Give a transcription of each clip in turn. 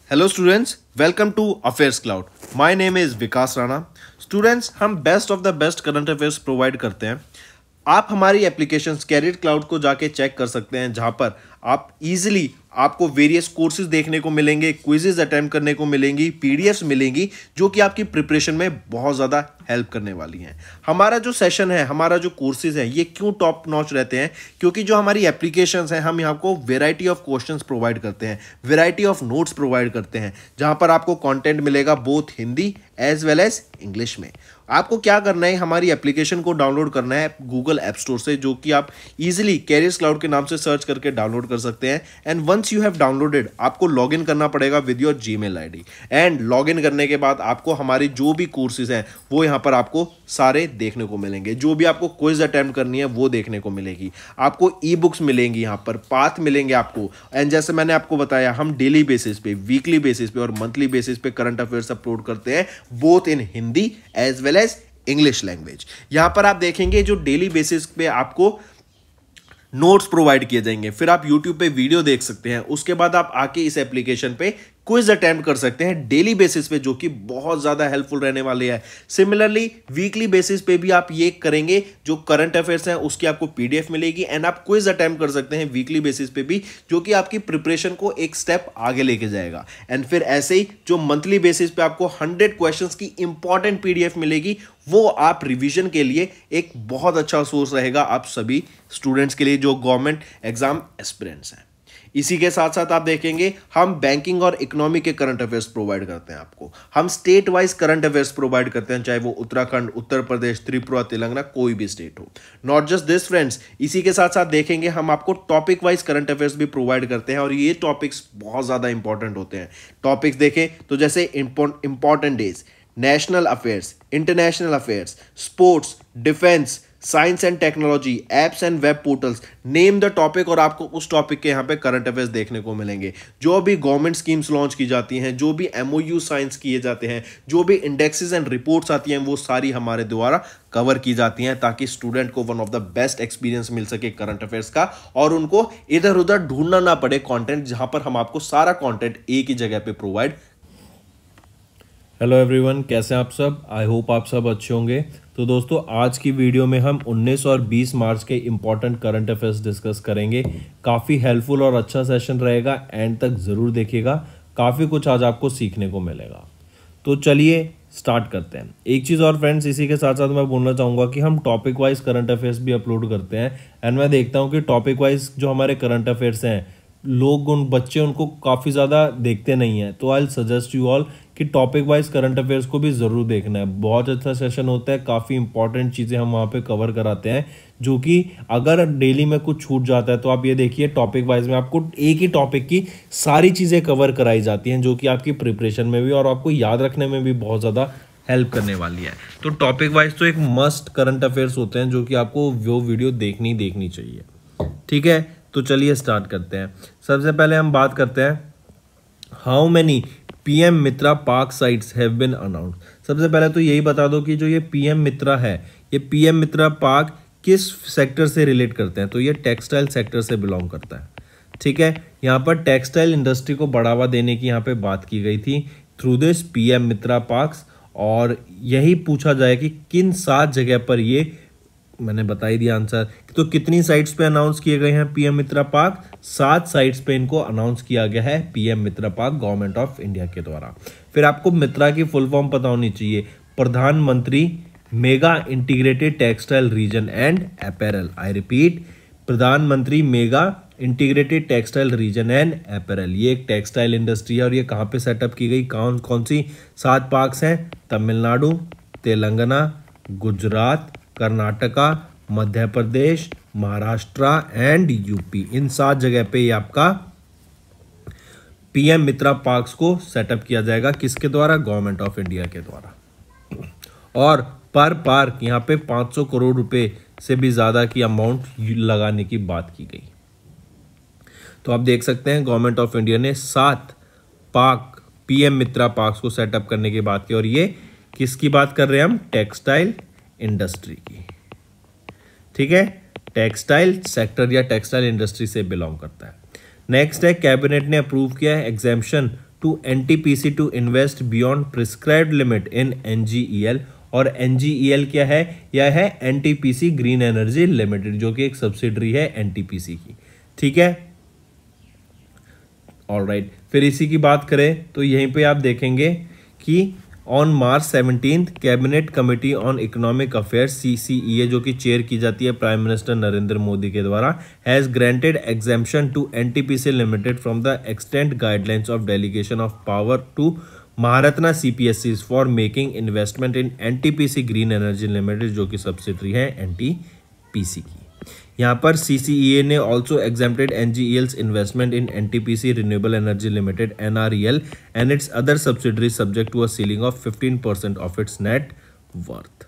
Hello students, welcome to affairs cloud. My name is Vikas Rana. Students, हम best of the best current affairs provide करते हैं। आप हमारी applications career cloud को जाके चेक कर सकते हैं, जहां पर आप इजीली आपको वेरियस कोर्सेज देखने को मिलेंगे, क्विजेज अटेम्प्ट करने को मिलेंगी, पीडीएफ्स मिलेंगी जो कि आपकी प्रिपरेशन में बहुत ज़्यादा हेल्प करने वाली हैं। हमारा जो सेशन है, हमारा जो कोर्सेज है, ये क्यों टॉप नॉच रहते हैं? क्योंकि जो हमारी एप्लीकेशंस हैं, हम यहाँ को वेराइटी ऑफ क्वेश्चंस प्रोवाइड करते हैं, वेराइटी ऑफ नोट्स प्रोवाइड करते हैं, जहाँ पर आपको कंटेंट मिलेगा both Hindi as well as English में। आपको क्या करना है, हमारी एप्लीकेशन को डाउनलोड करना है गूगल ऐप स्टोर से, जो कि आप इजीली कैरियर्स क्लाउड के नाम से सर्च करके डाउनलोड कर सकते हैं। And once you have downloaded, आपको लॉगिन करना पड़ेगा with your Gmail ID. And login करने के बाद आपको हमारी जो भी कोर्सेज हैं वो यहाँ पर आपको सारे देखने को मिलेंगे। जो भी आपको क्विज अटेम्प्ट करनी है वो देखने को मिलेगी। आपको ई बुक्स मिलेंगी, यहाँ पर पाथ मिलेंगे आपको। एंड जैसे मैंने आपको बताया, हम डेली बेसिस पे, वीकली बेसिस पे और मंथली बेसिस पे करंट अफेयर्स अपलोड करते हैं, both in Hindi as well as English language. यहां पर आप देखेंगे जो डेली बेसिस पे आपको नोट्स प्रोवाइड किए जाएंगे, फिर आप YouTube पे वीडियो देख सकते हैं, उसके बाद आप आके इस एप्लीकेशन पे क्विज अटेम्प्ट कर सकते हैं डेली बेसिस पे, जो कि बहुत ज्यादा हेल्पफुल रहने वाले हैं। सिमिलरली वीकली बेसिस पे भी आप ये करेंगे, जो करंट अफेयर्स हैं उसकी आपको पीडीएफ मिलेगी एंड आप क्विज अटेम्प्ट कर सकते हैं वीकली बेसिस पे भी, जो कि आपकी प्रिपरेशन को एक स्टेप आगे लेके जाएगा। एंड फिर ऐसे ही जो मंथली बेसिस पे आपको 100 क्वेश्चंस की इंपॉर्टेंट पीडीएफ मिलेगी, वो आप रिवीजन के लिए एक बहुत अच्छा सोर्स रहेगा आप सभी स्टूडेंट्स के लिए जो गवर्नमेंट एग्जाम एस्पिरेंट्स हैं। इसी के साथ साथ आप देखेंगे हम बैंकिंग और इकोनॉमी के करंट अफेयर्स प्रोवाइड करते हैं आपको। हम state wise current affairs provide करते हैं, चाहे वो उत्तराखंड, उत्तर प्रदेश, त्रिपुरा, तेलंगाना, कोई भी स्टेट हो। नॉट जस्ट दिस फ्रेंड्स, इसी के साथ साथ देखेंगे हम आपको टॉपिक वाइज करंट अफेयर्स भी प्रोवाइड करते हैं, और ये टॉपिक्स बहुत ज़्यादा इंपॉर्टेंट होते हैं। टॉपिक्स देखें तो जैसे important days, national affairs, international affairs, sports, defence, science and technology, apps and web portals, name the topic, और आपको उस टॉपिक के यहाँ पे करंट अफेयर्स देखने को मिलेंगे। जो भी गवर्नमेंट स्कीम्स लॉन्च की जाती हैं, जो भी एमओयू साइंस किए जाते हैं, जो भी इंडेक्सेस एंड रिपोर्ट्स आती हैं, वो सारी हमारे द्वारा कवर की जाती हैं, ताकि स्टूडेंट को one of the best experience मिल सके करंट अफेयर्स का, और उनको इधर उधर ढूंढना ना पड़े कॉन्टेंट, जहां पर हम आपको सारा कॉन्टेंट एक ही जगह पे प्रोवाइड। हेलो एवरीवन, कैसे हैं आप सब? आई होप आप सब अच्छे होंगे। तो दोस्तों, आज की वीडियो में हम 19 और 20 मार्च के इम्पॉर्टेंट करंट अफेयर्स डिस्कस करेंगे। काफ़ी हेल्पफुल और अच्छा सेशन रहेगा, एंड तक ज़रूर देखिएगा, काफ़ी कुछ आज आपको सीखने को मिलेगा। तो चलिए स्टार्ट करते हैं। एक चीज़ और फ्रेंड्स, इसी के साथ साथ मैं बोलना चाहूँगा कि हम टॉपिक वाइज करंट अफेयर्स भी अपलोड करते हैं। एंड मैं देखता हूँ कि टॉपिक वाइज जो हमारे करंट अफेयर्स हैं, लोग बच्चे उनको काफ़ी ज़्यादा देखते नहीं हैं। तो आई सजेस्ट यू ऑल कि टॉपिक वाइज करंट अफेयर्स को भी ज़रूर देखना है। बहुत अच्छा सेशन होता है, काफ़ी इंपॉर्टेंट चीज़ें हम वहाँ पे कवर कराते हैं, जो कि अगर डेली में कुछ छूट जाता है तो आप ये देखिए, टॉपिक वाइज में आपको एक ही टॉपिक की सारी चीज़ें कवर कराई जाती हैं, जो कि आपकी प्रिपरेशन में भी और आपको याद रखने में भी बहुत ज़्यादा हेल्प करने वाली है। तो टॉपिक वाइज तो एक मस्ट करंट अफेयर्स होते हैं, जो कि आपको वो वीडियो देखनी चाहिए। ठीक है, तो चलिए स्टार्ट करते हैं। सबसे पहले हम बात करते हैं, how many PM Mitra park sites have been announced. सबसे पहले तो यही बता दो कि जो ये पीएम मित्रा है, ये पीएम मित्रा पार्क किस सेक्टर से रिलेट करते हैं? तो ये टेक्सटाइल सेक्टर से बिलोंग करता है। ठीक है, यहाँ पर टेक्सटाइल इंडस्ट्री को बढ़ावा देने की यहाँ पे बात की गई थी through this PM Mitra parks. और यही पूछा जाए कि किन 7 जगह पर ये, मैंने बता ही दिया आंसर। तो कितनी साइट्स पे अनाउंस किए गए हैं पीएम मित्रा पार्क? 7 साइट्स पे इनको अनाउंस किया गया है PM Mitra park government of India के द्वारा। फिर आपको मित्रा की फुल फॉर्म पता होनी चाहिए, प्रधानमंत्री mega integrated textile region and apparel. I repeat, प्रधानमंत्री mega integrated textile region and apparel. ये एक टेक्सटाइल इंडस्ट्री है, और ये कहाँ पे सेटअप की गई? कौन सी 7 पार्क्स हैं? Tamil Nadu, Telangana, Gujarat, Karnataka, Madhya Pradesh, Maharashtra and UP. इन 7 जगह पे ये आपका पीएम मित्रा पार्क्स को सेटअप किया जाएगा। किसके द्वारा? गवर्नमेंट ऑफ इंडिया के द्वारा। और पर पार्क यहाँ पे 500 करोड़ रुपए से भी ज्यादा की अमाउंट लगाने की बात की गई। तो आप देख सकते हैं, गवर्नमेंट ऑफ इंडिया ने 7 पार्क, पीएम मित्रा पार्क्स को सेटअप करने की बात की। और ये किसकी बात कर रहे हैं हम? टेक्सटाइल इंडस्ट्री की। ठीक है, टेक्सटाइल सेक्टर या टेक्सटाइल इंडस्ट्री से बिलोंग करता है। नेक्स्ट है, कैबिनेट ने अप्रूव किया है exemption to NTPC to invest beyond prescribed limit in NGEL। और NGEL क्या है? यह है NTPC ग्रीन एनर्जी लिमिटेड, जो कि एक सब्सिडरी है NTPC की। ठीक है, ऑलराइट। फिर इसी की बात करें तो यहीं पे आप देखेंगे कि on March 17 cabinet committee on economic affairs CCEA, जो कि चेयर की जाती है प्राइम मिनिस्टर नरेंद्र मोदी के द्वारा, has granted exemption to NTPC limited from the extent guidelines of delegation of power to Maharatna CPSEs for making investment in NTPC green energy limited, जो कि subsidiary है NTPC की। यहाँ पर CCEA ने also exempted NGEL's investment in NTPC renewable energy limited NREL and its other subsidiary subject to a ceiling of 15% of its net worth.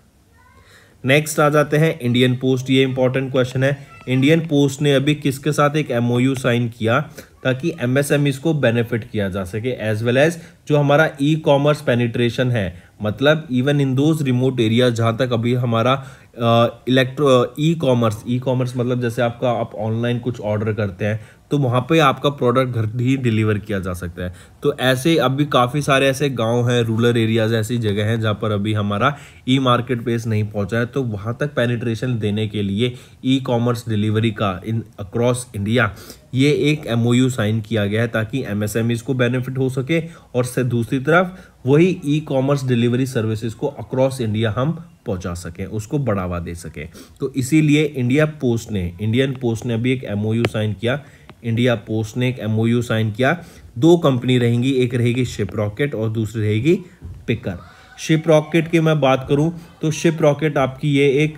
Next आ जाते हैं इंडियन पोस्ट। ये इंपॉर्टेंट क्वेश्चन है। इंडियन पोस्ट ने अभी किसके साथ एक MOU साइन किया ताकि MSMEs को बेनिफिट किया जा सके, एज वेल एज जो हमारा ई-कॉमर्स पेनिट्रेशन है, मतलब even in those remote area जहाँ तक अभी हमारा ई-कॉमर्स मतलब जैसे आप ऑनलाइन कुछ ऑर्डर करते हैं तो वहाँ पे आपका प्रोडक्ट घर ही डिलीवर किया जा सकता है। तो ऐसे अभी काफ़ी सारे ऐसे गांव हैं, रूरल एरियाज ऐसी जगह हैं जहाँ पर अभी हमारा मार्केट प्लेस नहीं पहुँचा है, तो वहाँ तक पेनिट्रेशन देने के लिए ई-कॉमर्स डिलीवरी का इन अक्रॉस इंडिया ये एक MOU साइन किया गया है ताकि MSMEs को बेनिफिट हो सके और से दूसरी तरफ वही ई-कॉमर्स डिलीवरी सर्विसेज को अक्रॉस इंडिया हम पहुंचा सकें, उसको बढ़ावा दे सकें। तो इसीलिए इंडियन पोस्ट ने अभी एक MOU साइन किया। इंडिया पोस्ट ने एक MOU साइन किया। 2 कंपनी रहेंगी, एक रहेगी शिपरॉकेट और दूसरी रहेगी पिकर। शिपरॉकेट की मैं बात करूं तो शिपरॉकेट आपकी ये एक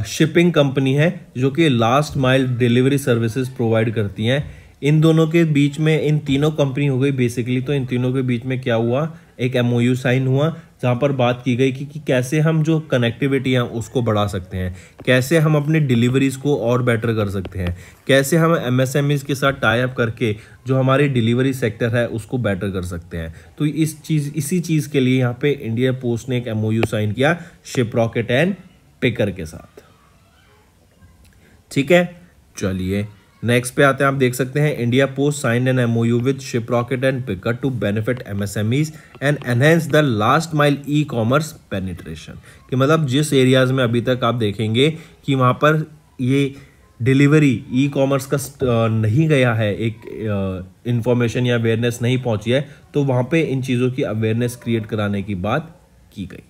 शिपिंग कंपनी है जो कि last mile delivery services provide करती हैं। इन दोनों के बीच में, इन तीनों कंपनी हो गई बेसिकली, तो इन तीनों के बीच में क्या हुआ, एक MOU साइन हुआ जहाँ पर बात की गई कि कैसे हम जो कनेक्टिविटी है उसको बढ़ा सकते हैं, कैसे हम अपने डिलीवरीज को और बेटर कर सकते हैं, कैसे हम MSMEs के साथ टाई अप करके जो हमारी डिलीवरी सेक्टर है उसको बेटर कर सकते हैं। तो इसी चीज़ के लिए यहाँ पे इंडिया पोस्ट ने एक MOU साइन किया शिपरॉकेट एंड पिकर के साथ। ठीक है, चलिए नेक्स्ट पे आते हैं। आप देख सकते हैं India post signed an MOU with Shiprocket and Picker to benefit MSMEs and enhance the last mile e-commerce penetration. कि मतलब जिस एरियाज में अभी तक आप देखेंगे कि वहाँ पर ये डिलीवरी ई-कॉमर्स का नहीं गया है, एक इंफॉर्मेशन या अवेयरनेस नहीं पहुँची है, तो वहाँ पे इन चीज़ों की अवेयरनेस क्रिएट कराने की बात की गई।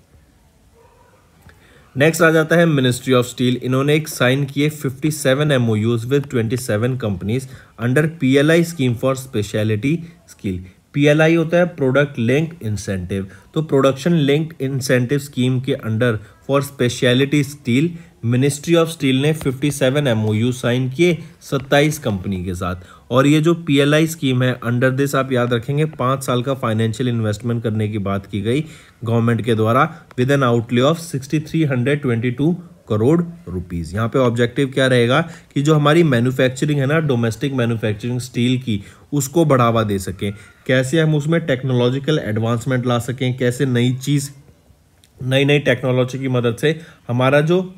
नेक्स्ट आ जाता है मिनिस्ट्री ऑफ स्टील। इन्होंने एक साइन किए 57 MOUs with 27 companies under PLI scheme for speciality skill. PLI होता है प्रोडक्ट लिंक इंसेंटिव। तो प्रोडक्शन लिंक इंसेंटिव स्कीम के under for speciality steel ministry of steel ने 57 MOU साइन किए 27 कंपनी के साथ। और ये जो PLI स्कीम है, अंडर दिस आप याद रखेंगे 5 साल का फाइनेंशियल इन्वेस्टमेंट करने की बात की गई गवर्नमेंट के द्वारा with N outlay of 6322 crore rupees. यहाँ पे ऑब्जेक्टिव क्या रहेगा कि जो हमारी मैन्युफैक्चरिंग है ना, डोमेस्टिक मैन्युफैक्चरिंग स्टील की, उसको बढ़ावा दे सकें, कैसे हम उसमें टेक्नोलॉजिकल एडवांसमेंट ला सकें, कैसे नई टेक्नोलॉजी की मदद से हमारा जो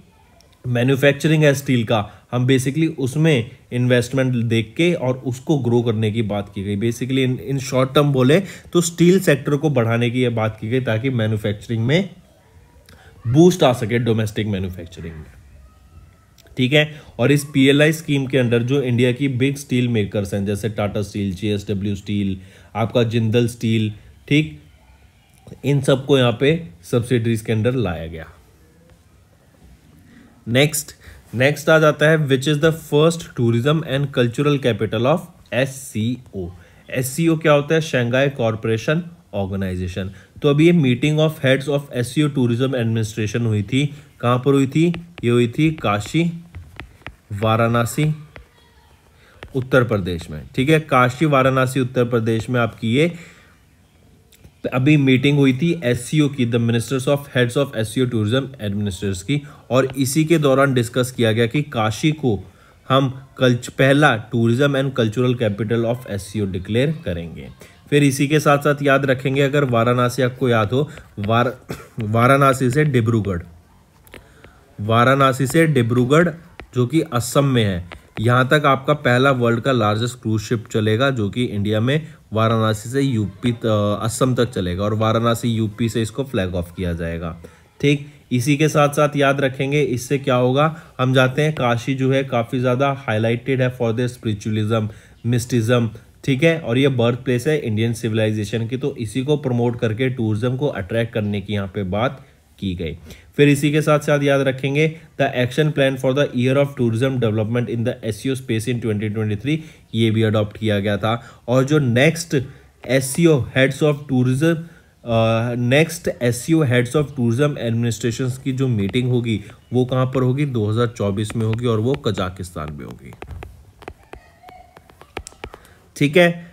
मैन्युफैक्चरिंग है स्टील का, हम बेसिकली उसमें इन्वेस्टमेंट देख के और उसको ग्रो करने की बात की गई। बेसिकली इन शॉर्ट टर्म बोले तो स्टील सेक्टर को बढ़ाने की यह बात की गई ताकि मैन्युफैक्चरिंग में बूस्ट आ सके, डोमेस्टिक मैन्युफैक्चरिंग में। ठीक है, और इस PLI स्कीम के अंडर जो इंडिया की बिग स्टील मेकर्स हैं जैसे टाटा स्टील, JSW स्टील, आपका जिंदल स्टील, ठीक, इन सबको यहाँ पे सब्सिडरीज के अंडर लाया गया। नेक्स्ट आ जाता है which is the first tourism and cultural capital of SCO। SCO क्या होता है? Shanghai corporation organisation. तो अभी ये meeting of heads of SCO tourism administration हुई थी। कहाँ पर हुई थी? ये हुई थी काशी वाराणसी उत्तर प्रदेश में। ठीक है, काशी वाराणसी उत्तर प्रदेश में आपकी ये अभी मीटिंग हुई थी SCO की, the ministers of heads of SCO tourism administrators की। और इसी के दौरान डिस्कस किया गया कि काशी को हम पहला tourism and cultural capital of SCO declare करेंगे। फिर इसी के साथ साथ याद रखेंगे, अगर वाराणसी आपको याद हो, वाराणसी से डिब्रूगढ़ जो कि असम में है, यहाँ तक आपका पहला वर्ल्ड का लार्जेस्ट क्रूज शिप चलेगा जो कि इंडिया में वाराणसी से यूपी असम तक चलेगा और वाराणसी यूपी से इसको फ्लैग ऑफ किया जाएगा। ठीक, इसी के साथ साथ याद रखेंगे इससे क्या होगा, हम जाते हैं काशी जो है काफ़ी ज़्यादा हाईलाइटेड है फॉर द स्पिरिचुअलिज्म, मिस्टिज्म, ठीक है, और ये बर्थ प्लेस है इंडियन सिविलाइजेशन की, तो इसी को प्रमोट करके टूरिज्म को अट्रैक्ट करने की यहाँ पे बात की गई। फिर इसी के साथ साथ याद रखेंगे the action plan for the year of tourism development in the SCO space in 2023 ये भी अडॉप्ट किया गया था। और जो next SCO heads of tourism administration की जो मीटिंग होगी वो कहाँ पर होगी, 2024 में होगी और वो कजाकिस्तान में होगी। ठीक है,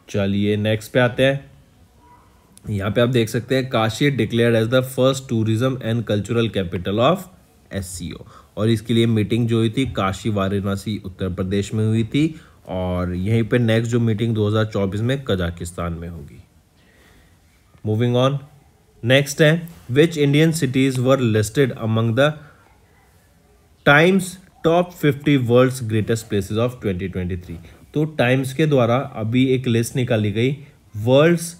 चलिए नेक्स्ट पे आते हैं। यहाँ पे आप देख सकते हैं Kashi declared as the first tourism and cultural capital of SCO, और इसके लिए मीटिंग जो हुई थी काशी वाराणसी उत्तर प्रदेश में हुई थी, और यहीं पे नेक्स्ट जो मीटिंग 2024 में कजाकिस्तान में होगी। मूविंग ऑन, नेक्स्ट है which Indian cities were listed among the Times top 50 world's greatest places of 2023। तो टाइम्स के द्वारा अभी एक लिस्ट निकाली गई वर्ल्ड्स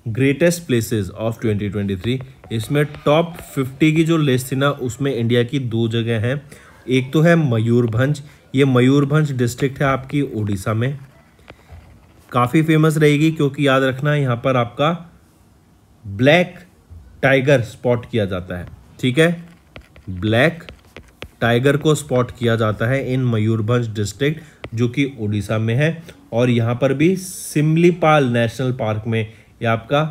ग्रेटेस्ट प्लेसेस ऑफ 2023। इसमें टॉप 50 की जो लिस्ट थी ना उसमें इंडिया की 2 जगह हैं। एक तो है मयूरभंज, ये मयूरभंज डिस्ट्रिक्ट है आपकी उड़ीसा में, काफ़ी फेमस रहेगी क्योंकि याद रखना यहाँ पर आपका ब्लैक टाइगर स्पॉट किया जाता है। ठीक है, ब्लैक टाइगर को स्पॉट किया जाता है इन मयूरभंज डिस्ट्रिक्ट जो कि उड़ीसा में है, और यहाँ पर भी सिमलीपाल नेशनल पार्क में ये आपका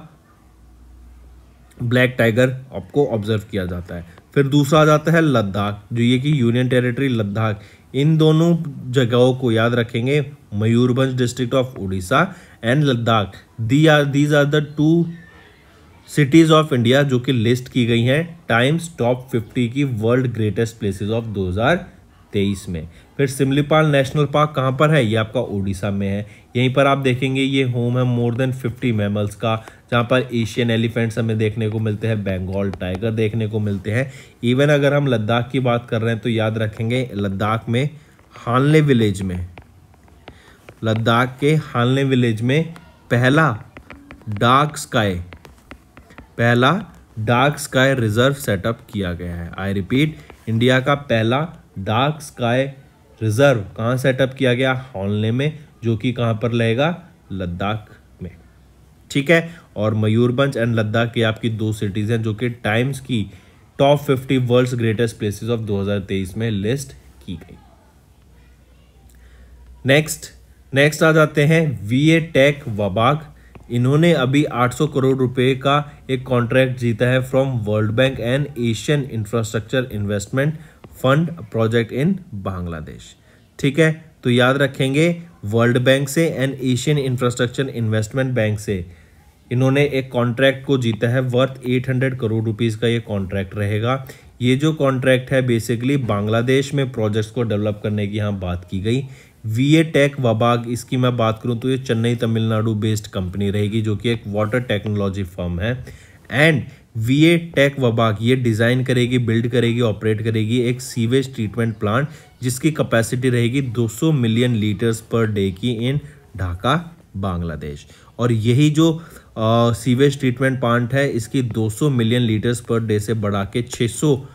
ब्लैक टाइगर आपको ऑब्जर्व किया जाता है। फिर दूसरा आ जाता है लद्दाख, जो ये कि यूनियन टेरिटरी लद्दाख। इन दोनों जगहों को याद रखेंगे, Mayurbhanj district of Orissa and Ladakh, these are the 2 cities of India जो कि लिस्ट की गई हैं टाइम्स टॉप 50 की वर्ल्ड ग्रेटेस्ट प्लेसेस ऑफ 2023 में। फिर सिमलीपाल नेशनल पार्क कहाँ पर है, ये आपका उड़ीसा में है। यहीं पर आप देखेंगे ये होम है मोर देन 50 मैमल्स का, जहाँ पर एशियन एलिफेंट्स हमें देखने को मिलते हैं, बंगाल टाइगर देखने को मिलते हैं। इवन अगर हम लद्दाख की बात कर रहे हैं तो याद रखेंगे लद्दाख में हानले विलेज में, लद्दाख के हानले विलेज में पहला डार्क स्काई रिजर्व सेटअप किया गया है। आई रिपीट, इंडिया का पहला डार्क स्काई रिजर्व कहाँ सेटअप किया गया, हानले में, जो कि कहाँ पर रहेगा, लद्दाख में। ठीक है, और मयूरभंज एंड लद्दाख की आपकी 2 सिटीज हैं जो कि टाइम्स की top 50 world's greatest places of 2023 में लिस्ट की गई। नेक्स्ट आ जाते हैं वीए टेक वबाग। इन्होंने अभी 800 करोड़ रुपए का एक कॉन्ट्रैक्ट जीता है from world bank and Asian infrastructure investment fund project in Bangladesh. ठीक है, तो याद रखेंगे वर्ल्ड बैंक से and Asian infrastructure investment bank से इन्होंने एक कॉन्ट्रैक्ट को जीता है वर्थ 800 करोड़ रुपीस का ये कॉन्ट्रैक्ट रहेगा। ये जो कॉन्ट्रैक्ट है बेसिकली बांग्लादेश में प्रोजेक्ट्स को डेवलप करने की यहाँ बात की गई। वीए टेक वबाग, इसकी मैं बात करूं तो ये चेन्नई तमिलनाडु बेस्ड कंपनी रहेगी जो कि एक वाटर टेक्नोलॉजी फर्म है। एंड वीए टेक वबाग ये डिज़ाइन करेगी, बिल्ड करेगी, ऑपरेट करेगी एक सीवेज ट्रीटमेंट प्लांट जिसकी कैपेसिटी रहेगी 200 मिलियन लीटर्स पर डे की इन ढाका बांग्लादेश। और यही जो सीवेज ट्रीटमेंट प्लांट है इसकी 200 मिलियन लीटर्स पर डे से बढ़ा के 600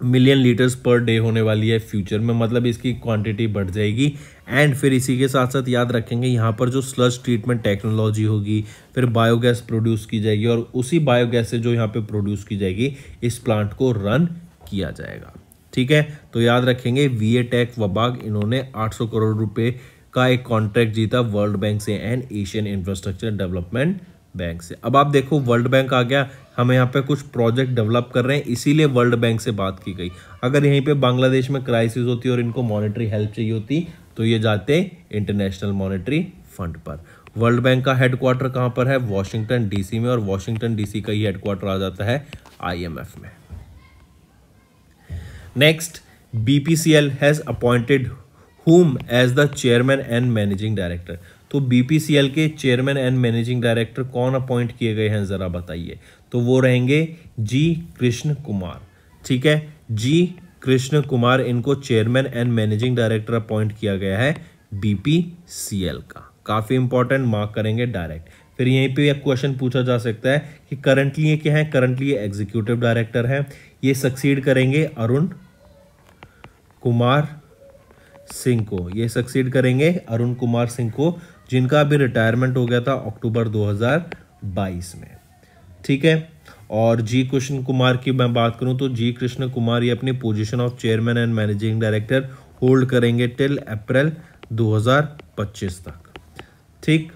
मिलियन लीटर्स पर डे होने वाली है फ्यूचर में, मतलब इसकी क्वांटिटी बढ़ जाएगी। एंड फिर इसी के साथ साथ याद रखेंगे यहाँ पर जो स्लज ट्रीटमेंट टेक्नोलॉजी होगी, फिर बायोगैस प्रोड्यूस की जाएगी और उसी बायोगैस से जो यहाँ पे प्रोड्यूस की जाएगी इस प्लांट को रन किया जाएगा। ठीक है, तो याद रखेंगे वीए टेक वबाग इन्होंने 800 करोड़ रुपए का एक कॉन्ट्रैक्ट जीता वर्ल्ड बैंक से and Asian infrastructure development bank से। अब आप देखो वर्ल्ड बैंक आ गया, हमें यहाँ पे कुछ प्रोजेक्ट डेवलप कर रहे हैं इसीलिए वर्ल्ड बैंक से बात की गई। अगर यहीं पे बांग्लादेश में क्राइसिस होती और इनको मॉनेटरी हेल्प चाहिए होती तो ये जाते इंटरनेशनल मॉनेटरी फंड पर। वर्ल्ड बैंक का हेडक्वार्टर कहाँ पर है, वॉशिंगटन डीसी में, और वॉशिंगटन डीसी का ही हेडक्वार्टर आ जाता है IMF में। Next, BPCL has appointed whom as the chairman and managing director. तो BPCL के चेयरमैन एंड मैनेजिंग डायरेक्टर कौन अपॉइंट किए गए हैं जरा बताइए। तो वो रहेंगे जी कृष्ण कुमार। ठीक है, जी कृष्ण कुमार इनको chairman and managing director appoint किया गया है BPCL का। काफ़ी इंपॉर्टेंट, मार्क करेंगे डायरेक्ट। फिर यहीं पे एक क्वेश्चन पूछा जा सकता है कि करंटली ये क्या है, करंटली ये एग्जीक्यूटिव डायरेक्टर है। ये सक्सीड करेंगे अरुण कुमार सिंह को, ये सक्सीड करेंगे अरुण कुमार सिंह को, जिनका अभी रिटायरमेंट हो गया था अक्टूबर 2022 में। ठीक है। और जी कृष्ण कुमार की मैं बात करूं तो जी कृष्ण कुमार ये अपनी position of chairman and managing director hold करेंगे टिल अप्रैल 2025 तक। ठीक,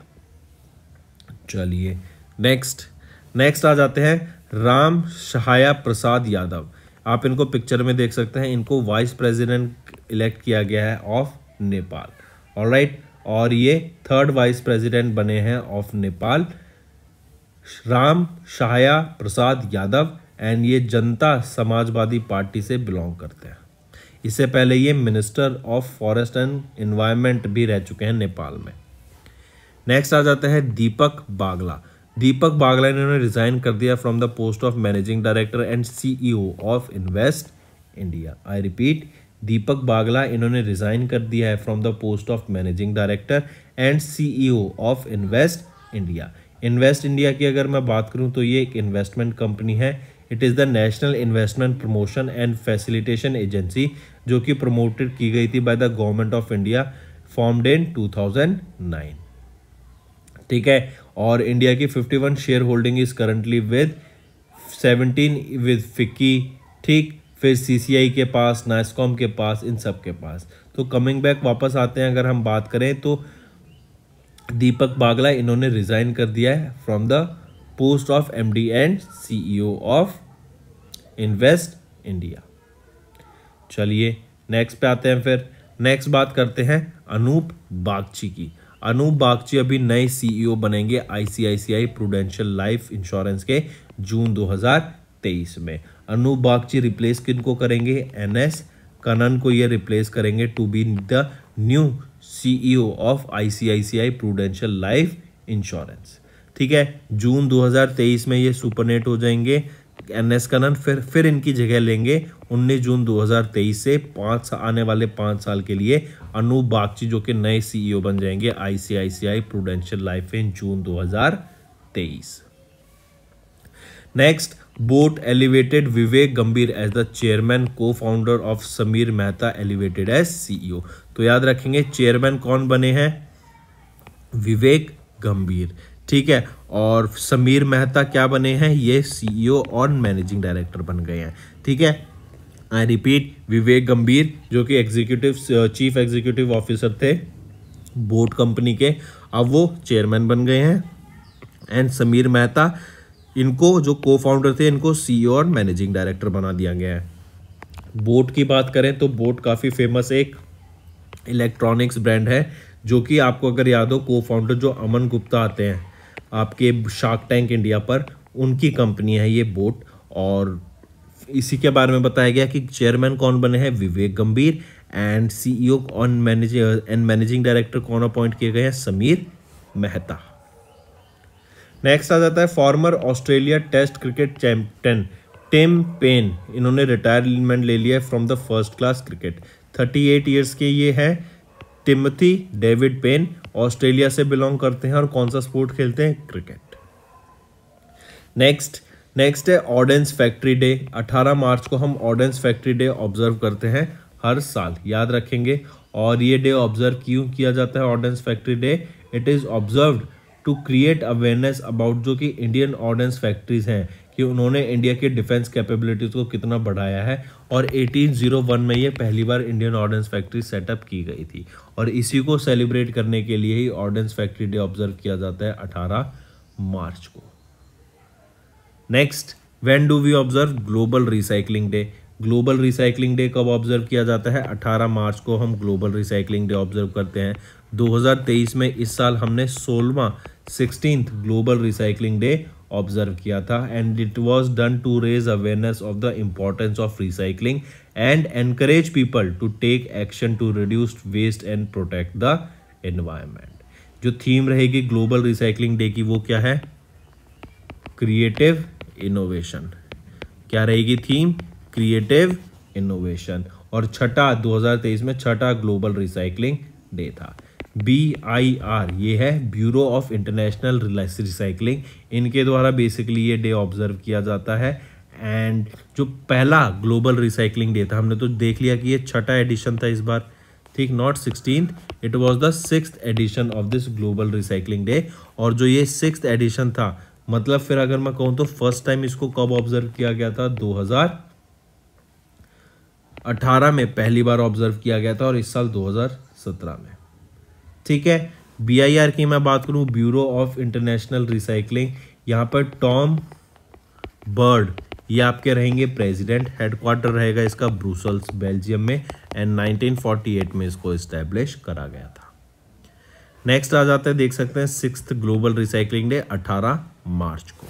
चलिए नेक्स्ट आ जाते हैं राम सहाया प्रसाद यादव। आप इनको पिक्चर में देख सकते हैं, इनको वाइस प्रेसिडेंट इलेक्ट किया गया है ऑफ नेपाल। ऑलराइट, और ये थर्ड वाइस प्रेसिडेंट बने हैं ऑफ नेपाल, राम सहाया प्रसाद यादव, एंड ये जनता समाजवादी पार्टी से बिलोंग करते हैं। इससे पहले ये minister of forest and environment भी रह चुके हैं नेपाल में। नेक्स्ट आ जाता है दीपक बागला। दीपक बागला इन्होंने रिजाइन कर दिया from the post of managing director and CEO of invest India. I repeat, Deepak Bagla इन्होंने रिजाइन कर दिया है from the post of managing director and CEO of invest India. Invest India की अगर मैं बात करूं तो ये एक इन्वेस्टमेंट कंपनी है। It is the national investment promotion and facilitation agency, जो कि प्रमोटेड की गई थी by the government of India, formed इन 2009। ठीक है। और इंडिया की 51 share holding is currently with 17 with FICCI. ठीक, फिर CCI के पास, नाइस्कॉम के पास, इन सब के पास। तो कमिंग बैक वापस आते हैं, अगर हम बात करें तो दीपक बागला इन्होंने रिजाइन कर दिया है from the post of MD and CEO of invest India. चलिए नेक्स्ट पे आते हैं। फिर नेक्स्ट बात करते हैं अनूप बागची की। अनूप बागची अभी नए CEO बनेंगे ICICI प्रूडेंशियल लाइफ इंश्योरेंस के जून 2023 में। अनूप बागची रिप्लेस किनको करेंगे, NS कनन को ये रिप्लेस करेंगे to be the new CEO of ICICI prudential life insurance. ठीक है, जून 2023 में ये सुपरनेट हो जाएंगे NS कनन। फिर इनकी जगह लेंगे 19 जून 2023 से आने वाले 5 साल के लिए अनूप बागची, जो कि नए CEO बन जाएंगे ICICI prudential life in June 2023। Next, boAt elevated Vivek Gambhir as the chairman, cofounder of Sameer Mehta elevated as CEO। तो याद रखेंगे चेयरमैन कौन बने हैं, विवेक गंभीर। ठीक है, और समीर मेहता क्या बने हैं, ये CEO और मैनेजिंग डायरेक्टर बन गए हैं। ठीक है, आई रिपीट, विवेक गंभीर जो कि चीफ एग्जीक्यूटिव ऑफिसर थे बोट कंपनी के, अब वो चेयरमैन बन गए हैं। एंड समीर मेहता, इनको जो को फाउंडर थे, इनको CEO और मैनेजिंग डायरेक्टर बना दिया गया है। बोट की बात करें तो बोट काफ़ी फेमस एक इलेक्ट्रॉनिक्स ब्रांड है, जो कि आपको अगर याद हो, को फाउंडर जो अमन गुप्ता आते हैं आपके शार्क टैंक इंडिया पर, उनकी कंपनी है ये बोट। और इसी के बारे में बताया गया कि चेयरमैन कौन बने हैं, विवेक गंभीर, एंड CEO और मैनेजिंग डायरेक्टर कौन अपॉइंट किए गए हैं, समीर मेहता। नेक्स्ट आ जाता है former Australia test cricket champion Tim Paine. इन्होंने रिटायरमेंट ले लिया है from the first class cricket. 38 years के ये हैं टिमोथी डेविड पेन, ऑस्ट्रेलिया से बिलोंग करते हैं और कौन सा स्पोर्ट खेलते हैं, क्रिकेट। नेक्स्ट है ऑर्डेंस फैक्ट्री डे। 18 मार्च को हम ऑर्डेंस फैक्ट्री डे ऑब्जर्व करते हैं हर साल, याद रखेंगे। और ये डे ऑब्जर्व क्यों किया जाता है ordnance factory day, it is observed to create awareness about जो कि इंडियन ऑर्डेंस फैक्ट्रीज हैं, कि उन्होंने इंडिया के डिफेंस कैपेबिलिटीज़ को कितना बढ़ाया है। और 1801 में ये पहली बार इंडियन ऑर्डेंस फैक्ट्री सेटअप की गई थी, और इसी को सेलिब्रेट करने के लिए ही ऑर्डेंस फैक्ट्री डे ऑब्जर्व किया जाता है 18 मार्च को। Next, when do we observe global recycling day. Global recycling day कब ऑब्जर्व किया जाता है, 18 मार्च को हम ग्लोबल रिसाइकलिंग डे ऑब्जर्व करते हैं। 2023 में इस साल हमने 16th global recycling day observe किया था, and it was done to raise awareness of the importance of recycling and encourage people to take action to reduce waste and protect the environment. जो theme रहेगी global recycling day की वो क्या है, creative innovation. क्या रहेगी theme, creative innovation. और छठा 2023 में छठा ग्लोबल रिसाइकलिंग डे था। BIR ये है ब्यूरो ऑफ इंटरनेशनल रिसाइकलिंग, इनके द्वारा बेसिकली ये डे ऑब्जर्व किया जाता है। एंड जो पहला ग्लोबल रिसाइकलिंग डे था, हमने तो देख लिया कि ये छठा एडिशन था इस बार, ठीक, not 16th, it was the 6th edition of this global recycling day. और जो ये 6th एडिशन था, मतलब फिर अगर मैं कहूँ तो फर्स्ट टाइम इसको कब ऑब्जर्व किया गया था, 2018 में पहली बार ऑब्जर्व किया गया था, और इस साल 2017 में, ठीक है। BIR की मैं बात करूं, ब्यूरो ऑफ इंटरनेशनल रिसाइकलिंग, यहाँ पर टॉम बर्ड ये आपके रहेंगे प्रेसिडेंट। हेडक्वार्टर रहेगा इसका ब्रुसेल्स बेल्जियम में, एंड 1948 में इसको इस्टेब्लिश करा गया था। नेक्स्ट आ जाता है, देख सकते हैं 6th ग्लोबल रिसाइकलिंग डे 18 मार्च को,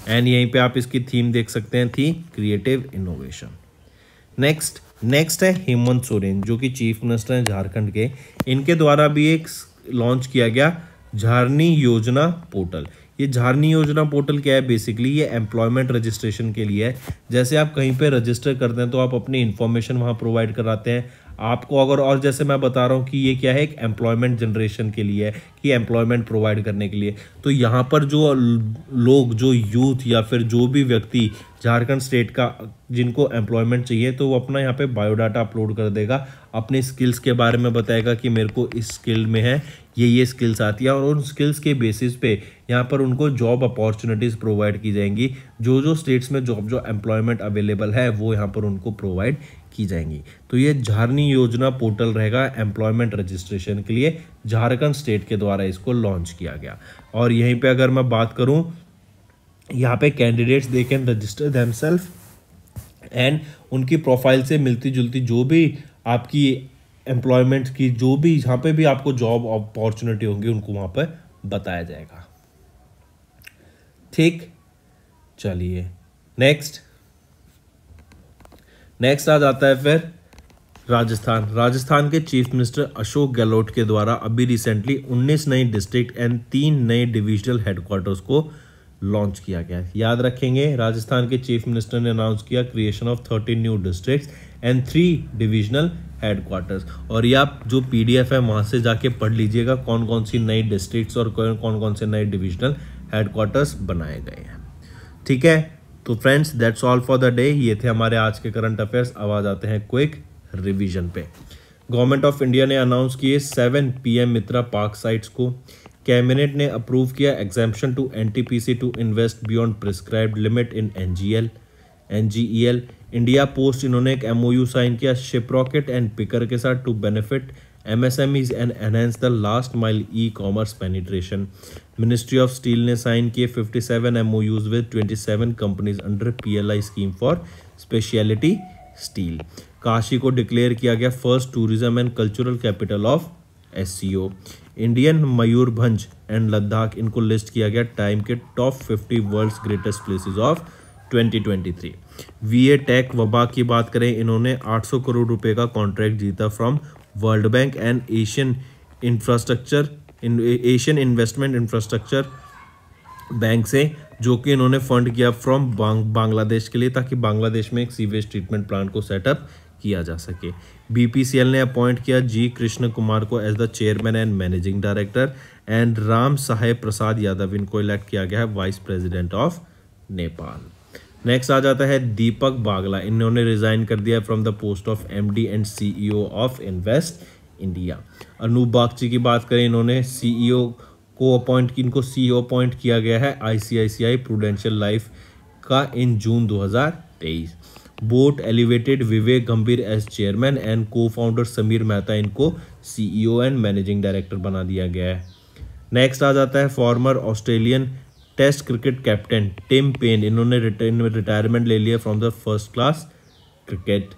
एंड यहीं पे आप इसकी थीम देख सकते हैं, थी क्रिएटिव इनोवेशन। नेक्स्ट है हेमंत सोरेन, जो कि चीफ मिनिस्टर हैं झारखंड के। इनके द्वारा भी एक लॉन्च किया गया झारनी योजना पोर्टल। ये झारनी योजना पोर्टल क्या है, बेसिकली ये एम्प्लॉयमेंट रजिस्ट्रेशन के लिए है। जैसे आप कहीं पे रजिस्टर करते हैं तो आप अपनी इन्फॉर्मेशन वहाँ प्रोवाइड कराते हैं आपको, अगर, और जैसे मैं बता रहा हूँ कि ये क्या है, एक एम्प्लॉयमेंट जनरेशन के लिए है, कि एम्प्लॉयमेंट प्रोवाइड करने के लिए। तो यहाँ पर जो लोग, जो यूथ या फिर जो भी व्यक्ति झारखंड स्टेट का जिनको एम्प्लॉयमेंट चाहिए, तो वो अपना यहाँ पे बायोडाटा अपलोड कर देगा, अपने स्किल्स के बारे में बताएगा कि मेरे को इस स्किल में है, ये स्किल्स आती है, और उन स्किल्स के बेसिस पे यहाँ पर उनको जॉब अपॉर्चुनिटीज़ प्रोवाइड की जाएंगी। जो स्टेट्स में जो एम्प्लॉयमेंट अवेलेबल है वो यहाँ पर उनको प्रोवाइड की जाएंगी। तो ये झारनी योजना पोर्टल रहेगा एम्प्लॉयमेंट रजिस्ट्रेशन के लिए, झारखंड स्टेट के द्वारा इसको लॉन्च किया गया। और यहीं पे अगर मैं बात करूं, यहाँ पे candidates they can register themselves, and उनकी प्रोफाइल से मिलती जुलती जो भी आपकी एम्प्लॉयमेंट की जो भी यहाँ पे भी आपको जॉब अपॉर्चुनिटी होंगी उनको वहाँ पर बताया जाएगा, ठीक। चलिए नेक्स्ट आ जाता है फिर राजस्थान के चीफ मिनिस्टर अशोक गहलोत के द्वारा अभी रिसेंटली 19 नई डिस्ट्रिक्ट एंड 3 नए डिविजनल हेडक्वार्टर्स को लॉन्च किया गया। याद रखेंगे, राजस्थान के चीफ मिनिस्टर ने अनाउंस किया creation of 13 new districts and 3 divisional headquarters. और ये आप जो PDF है वहां से जाके पढ़ लीजिएगा कौन कौन सी नई डिस्ट्रिक्ट्स और कौन कौन से नए डिविजनल हेडक्वार्टर्स बनाए गए हैं, ठीक है। तो friends, that's all for the day. ये थे हमारे आज के करंट अफेयर्स। अब आ जाते हैं क्विक रिवीजन पे। गवर्नमेंट ऑफ इंडिया ने अनाउंस किए 7 PM मित्रा पार्क साइट्स को। कैबिनेट ने अप्रूव किया exemption to NTPC to invest beyond prescribed limit in NGEL। India post इन्होंने एक MOU साइन किया शिपरॉकेट एंड पिकर के साथ to benefit MSMEs and enhance the last mile e-commerce penetration. Ministry of steel ने sign किए 57 MOUs with 27 companies under PLI scheme for speciality steel. Kashi को declare किया गया first tourism and cultural capital of SCO। Indian Mayurbhanj and Ladakh, इनको list किया गया Time के top 50 world's greatest places of 2023। VA tech वबा की बात करें, इन्होंने 800 करोड़ रुपए का कॉन्ट्रैक्ट जीता from world bank and Asian investment infrastructure bank से, जो कि इन्होंने फंड किया फ्रॉम बांग्लादेश के लिए, ताकि बांग्लादेश में एक सीवेज ट्रीटमेंट प्लांट को सेटअप किया जा सके। BPCL ने अपॉइंट किया G कृष्ण कुमार को as the chairman and managing director, and Ram Saheb Prasad Yadav इनको इलेक्ट किया गया है vice president of Nepal. Next आ जाता है दीपक बागला, इन्होंने रिजाइन कर दिया from the post of MD and CEO of invest India. Anoop Bagchi की बात करें, इन्होंने CEO को इनको CEO अपॉइंट किया गया है ICICI प्रूडेंशियल लाइफ का इन June 2023। Board elevated Vivek Gambhir as chairman and को फाउंडर समीर मेहता इनको CEO एंड मैनेजिंग डायरेक्टर बना दिया गया है। नेक्स्ट आ जाता है former Australian test cricket captain Tim Paine, इन्होंने रिटायरमेंट ले लिया from the first class cricket.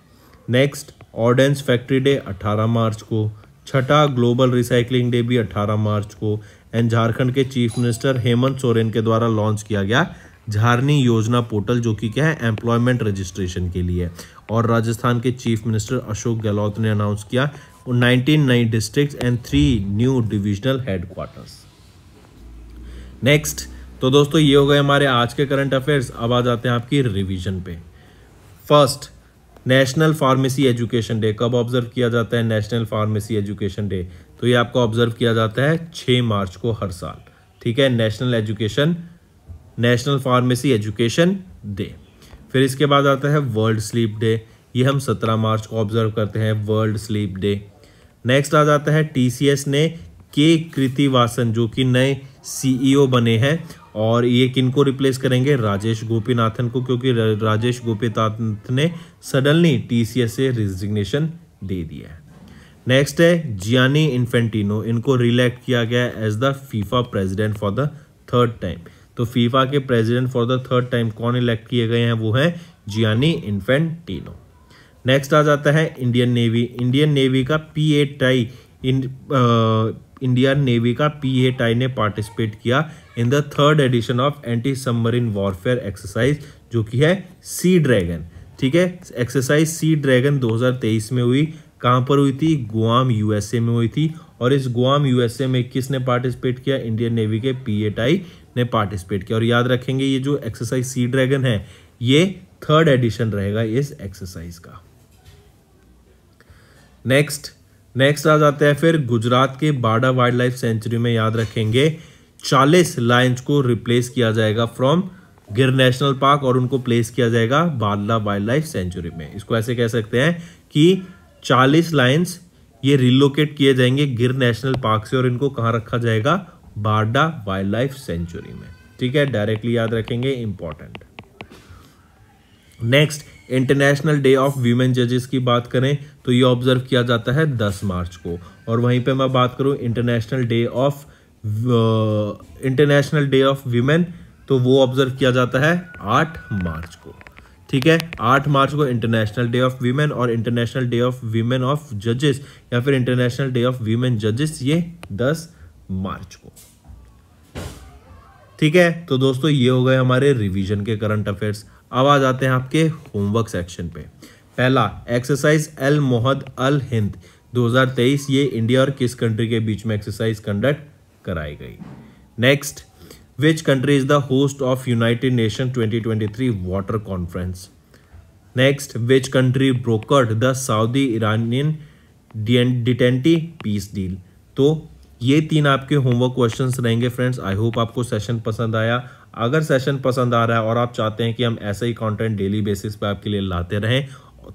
Next ordnance factory day 18 मार्च को, छठा ग्लोबल रिसाइकलिंग डे भी 18 मार्च को, एंड झारखंड के चीफ मिनिस्टर हेमंत सोरेन के द्वारा लॉन्च किया गया झारनी योजना पोर्टल, जो कि क्या है एम्प्लॉयमेंट रजिस्ट्रेशन के लिए। और राजस्थान के चीफ मिनिस्टर अशोक गहलोत ने अनाउंस किया 19 नई districts and 3 new divisional headquarters. Next, तो दोस्तों ये हो गए हमारे आज के करंट अफेयर्स। अब आ जाते हैं आपकी रिवीजन पे। First, national pharmacy education day कब ऑब्जर्व किया जाता है? नेशनल फार्मेसी एजुकेशन डे तो ये आपको ऑब्जर्व किया जाता है 6 मार्च को हर साल, ठीक है। National pharmacy education day. फिर इसके बाद आता है वर्ल्ड स्लीप डे, ये हम 17 मार्च को ऑब्जर्व करते हैं, वर्ल्ड स्लीप डे। नेक्स्ट आ जाता है टीसीएस ने के कृतिवासन जो कि नए सीईओ बने हैं, और ये किनको रिप्लेस करेंगे? राजेश गोपीनाथन को, क्योंकि राजेश गोपीनाथन ने सडनली टीसीएस से रिजिग्नेशन दे दिया है। नेक्स्ट है जियानी इन्फेंटिनो, इनको रिलेक्ट किया गया as the FIFA president for the 3rd time. तो फीफा के president for the 3rd time कौन इलेक्ट किए गए हैं? वो है जियानी इन्फेंटिनो। नेक्स्ट आ जाता है इंडियन नेवी। इंडियन नेवी का पीए टाई ने पार्टिसिपेट किया in the 3rd edition of anti submarine warfare exercise जो कि है सी ड्रैगन, ठीक है। एक्सरसाइज सी ड्रैगन 2023 में हुई। कहाँ पर हुई थी? गुआम यूएसए में हुई थी। और इस गुआम यूएसए में किसने पार्टिसिपेट किया? इंडियन नेवी के पीए टाई ने पार्टिसिपेट किया। और याद रखेंगे ये जो एक्सरसाइज सी ड्रैगन है ये 3rd एडिशन रहेगा इस एक्सरसाइज का। नेक्स्ट आ जाता है फिर गुजरात के बाड़ा वाइल्ड लाइफ सेंचुरी में याद रखेंगे 40 लायंस को रिप्लेस किया जाएगा फ्रॉम गिर नेशनल पार्क और उनको प्लेस किया जाएगा बाड़ा वाइल्ड लाइफ सेंचुरी में। इसको ऐसे कह सकते हैं कि 40 लायंस ये रिलोकेट किए जाएंगे गिर नेशनल पार्क से और इनको कहाँ रखा जाएगा? बाड़ा वाइल्ड लाइफ सेंचुरी में, ठीक है। डायरेक्टली याद रखेंगे, important. Next international day of women जजेस की बात करें तो ये ऑब्जर्व किया जाता है 10 मार्च को। और वहीं पे मैं बात करूं इंटरनेशनल डे ऑफ वीमेन तो वो ऑब्जर्व किया जाता है 8 मार्च को, ठीक है। 8 मार्च को इंटरनेशनल डे ऑफ वीमेन और international day of women of जजेस या फिर इंटरनेशनल डे ऑफ वीमेन जजेस ये 10 मार्च को, ठीक है। तो दोस्तों ये हो गए हमारे रिवीजन के करंट अफेयर्स। अब आ जाते हैं आपके होमवर्क सेक्शन पे। पहला एक्सरसाइज एल मोहद अल हिंद 2023, ये इंडिया और किस कंट्री के बीच में एक्सरसाइज कंडक्ट कराई गई? Next, which country is the host of united nation 2023 water conference? Next, which country brokered the Saudi Iranian detente peace deal? तो ये 3 आपके होमवर्क क्वेश्चंस रहेंगे फ्रेंड्स। आई होप आपको सेशन पसंद आया। अगर सेशन पसंद आ रहा है और आप चाहते हैं कि हम ऐसा ही कंटेंट डेली बेसिस पे आपके लिए लाते रहें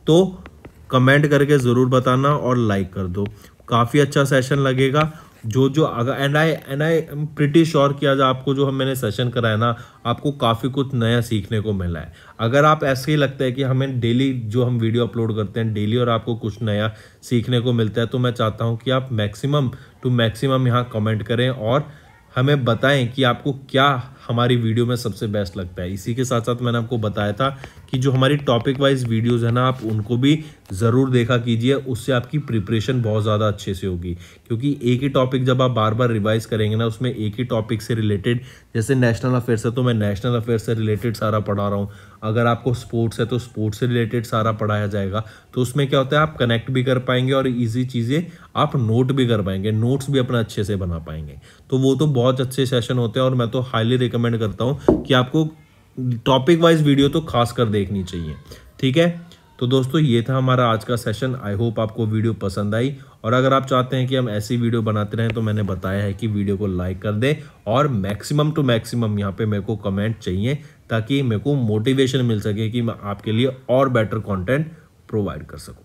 तो कमेंट करके ज़रूर बताना और लाइक कर दो। काफ़ी अच्छा सेशन लगेगा। जो अगर and I am pretty sure कि आज आपको जो मैंने सेशन कराया ना आपको काफ़ी कुछ नया सीखने को मिला है। अगर आप ऐसे ही लगता है कि हमें डेली जो हम वीडियो अपलोड करते हैं डेली और आपको कुछ नया सीखने को मिलता है तो मैं चाहता हूं कि आप मैक्सिमम टू मैक्सिमम यहाँ कमेंट करें और हमें बताएं कि आपको क्या हमारी वीडियो में सबसे बेस्ट लगता है। इसी के साथ साथ मैंने आपको बताया था कि जो हमारी टॉपिक वाइज वीडियोस है ना आप उनको भी ज़रूर देखा कीजिए, उससे आपकी प्रिपरेशन बहुत ज़्यादा अच्छे से होगी। क्योंकि एक ही टॉपिक जब आप बार बार रिवाइज करेंगे ना उसमें एक ही टॉपिक से रिलेटेड, जैसे नेशनल अफेयर्स है तो मैं नेशनल अफेयर्स से रिलेटेड सारा पढ़ा रहा हूँ, अगर आपको स्पोर्ट्स है तो स्पोर्ट्स से रिलेटेड सारा पढ़ाया जाएगा। तो उसमें क्या होता है आप कनेक्ट भी कर पाएंगे और ईजी चीज़ें आप नोट भी कर पाएंगे, नोट्स भी अपना अच्छे से बना पाएंगे। तो वो तो बहुत अच्छे सेशन होते हैं और मैं तो हाईली रिकमेंड करता हूँ कि आपको टॉपिक वाइज वीडियो तो खास कर देखनी चाहिए, ठीक है। तो दोस्तों ये था हमारा आज का सेशन। आई होप आपको वीडियो पसंद आई और अगर आप चाहते हैं कि हम ऐसी वीडियो बनाते रहें तो मैंने बताया है कि वीडियो को लाइक कर दें और मैक्सिमम टू मैक्सिमम यहाँ पे मेरे को कमेंट चाहिए ताकि मेरे को मोटिवेशन मिल सके कि मैं आपके लिए और बेटर कंटेंट प्रोवाइड कर सकूँ।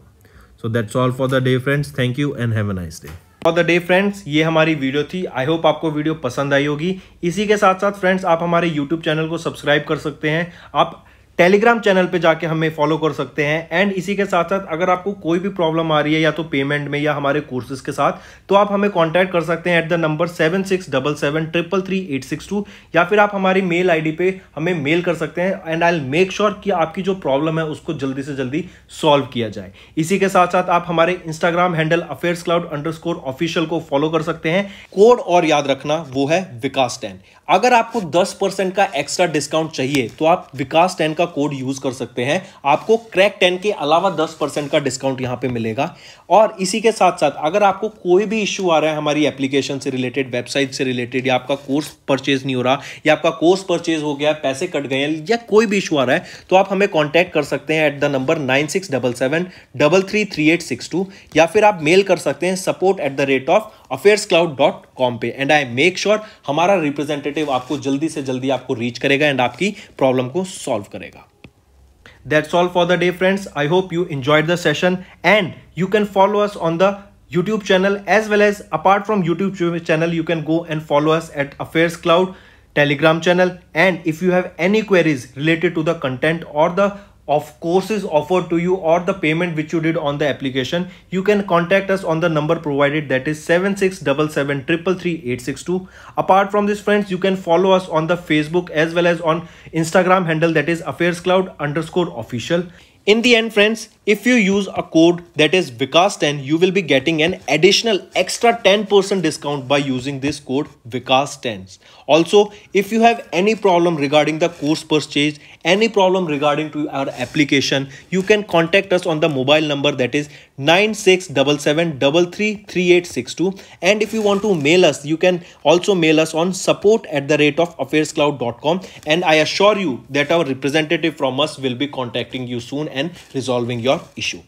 So that's all for the day friends. Thank you and have a nice day. For the day friends, ये हमारी वीडियो थी। आई होप आपको वीडियो पसंद आई होगी। इसी के साथ साथ फ्रेंड्स आप हमारे यूट्यूब चैनल को सब्सक्राइब कर सकते हैं, आप टेलीग्राम चैनल पे जाके हमें फॉलो कर सकते हैं। एंड इसी के साथ साथ अगर आपको कोई भी प्रॉब्लम आ रही है या तो पेमेंट में या हमारे कोर्सेज के साथ तो आप हमें कांटेक्ट कर सकते हैं एट द नंबर 7677333862 या फिर आप हमारी मेल आईडी पे हमें मेल कर सकते हैं and I will make sure कि आपकी जो प्रॉब्लम है उसको जल्दी से जल्दी सॉल्व किया जाए। इसी के साथ साथ आप हमारे इंस्टाग्राम हैंडल affairscloud_official को फॉलो कर सकते हैं। कोड और याद रखना वो है विकास 10। अगर आपको 10% का एक्स्ट्रा डिस्काउंट चाहिए तो आप विकास 10 का का कोड यूज कर सकते हैं, आपको क्रैक 10 के अलावा 10% का डिस्काउंट यहां पे मिलेगा। और इसी के साथ साथ अगर आपको कोई भी इश्यू आ रहा है हमारी एप्लीकेशन से रिलेटेड, वेबसाइट से रिलेटेड, या आपका कोर्स परचेज नहीं हो रहा, या आपका कोर्स परचेज हो गया, पैसे कट गए हैं, या कोई भी इशू आ रहा है, तो आप हमें कॉन्टैक्ट कर सकते हैं एट द नंबर 9677333862, या फिर आप मेल कर सकते हैं support@affairscloud.com पे। एंड आई मेक श्योर हमारा रिप्रेजेंटेटिव आपको जल्दी से जल्दी आपको रीच करेगा एंड आपकी प्रॉब्लम को सॉल्व करेगा। That's all for the day, friends. I hope you enjoyed the session, and you can follow us on the YouTube channel, as well as apart from YouTube channel, you can go and follow us at Affairs Cloud Telegram channel. And if you have any queries related to the content or the of courses offered to you or the payment which you did on the application, you can contact us on the number provided, that is 7677333862. Apart from this, friends, you can follow us on the Facebook as well as on Instagram handle, that is affairscloud_official. In the end, friends, if you use a code that is Vikas10, you will be getting an additional extra 10% discount by using this code Vikas10. Also, if you have any problem regarding the course purchase, any problem regarding to our application, you can contact us on the mobile number, that is 9677333862. And if you want to mail us, you can also mail us on support@affairscloud.com, and I assure you that our representative from us will be contacting you soon and resolving your issue.